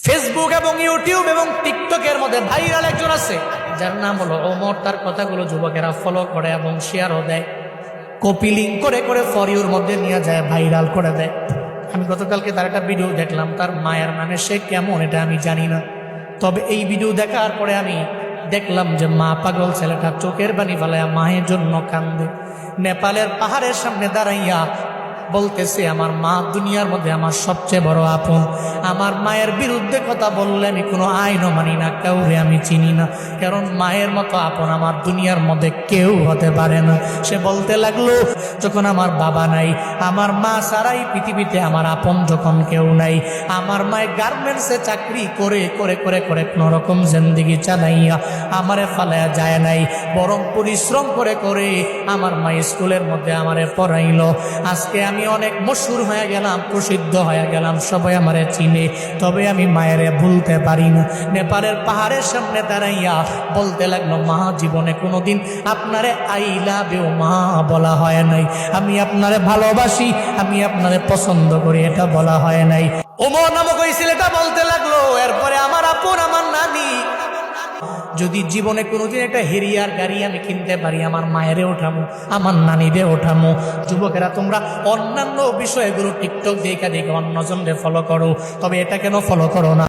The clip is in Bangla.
ফেসবুক এবং ইউটিউব এবং টিকটকের মধ্যে ভাইরাল একজন আছে যার নাম হলো ওমর। তার কথাগুলো যুবকেরা ফলো করে এবং শেয়ারও দেয়, কপি লিঙ্ক করে করে ফর ইউর মধ্যে নিয়ে যায়, ভাইরাল করে দেয়। আমি গতকালকে তার একটা ভিডিও দেখলাম, তার মায়ের মানে সে কেমন এটা আমি জানি না, তবে এই ভিডিও দেখার পরে আমি দেখলাম যে মা পাগল ছেলেটা চোখের পানি ফেলাইয়া মায়ের জন্য কান্দে। নেপালের পাহাড়ের সামনে দাঁড়াইয়া বলতেছে, আমার মা দুনিয়ার মধ্যে আমার সবচেয়ে বড় আপন। আমার মায়ের বিরুদ্ধে কথা বললে আমি কোনো আইনও মানি না, কাউরে আমি চিনি না, কারণ মায়ের মতো আপন আমার দুনিয়ার মধ্যে কেউ হতে পারে না। সে বলতে লাগলো, যখন আমার বাবা নাই, আমার মা ছাড়াই পৃথিবীতে আমার আপন যখন কেউ নাই, আমার মায়ের গার্মেন্টসে চাকরি করে করে করে করে কোনো রকম জিন্দেগি চালাইয়া আমারে ফালাইয়া যায় নাই, বরং পরিশ্রম করে করে আমার মা স্কুলের মধ্যে আমারে পড়াইলো। আজকে আমি অনেক মশহুর হয়ে গেলাম, প্রসিদ্ধ হয়ে গেলাম, সবাই আমারে চিনে, তবে আমি মায়েরে ভুলতে পারি না। নেপালের পাহাড়ের সামনে দাঁড়াইয়া বলতে লাগলো, মা জীবনে কোনোদিন আপনারে আই লাভ ইউ মা বলা হয় নাই, আমি আপনারে ভালোবাসি, আমি আপনারে পছন্দ করি, এটা বলা হয় নাই। ওমর নামক ওই ছেলেটা বলতে লাগলো, এরপরে আমার আপন আমার নানি, যদি জীবনে কোনোদিন একটা হেরিয়ার গাড়ি আমি কিনতে পারি, আমার মায়েরে ওঠামো, আমার নানিরে ওঠামো। যুবকেরা তোমরা অন্যান্য বিষয়গুলো টিকটক দেখা দেখে অন্যজনদের ফলো করো, তবে এটা কেন ফলো করো না?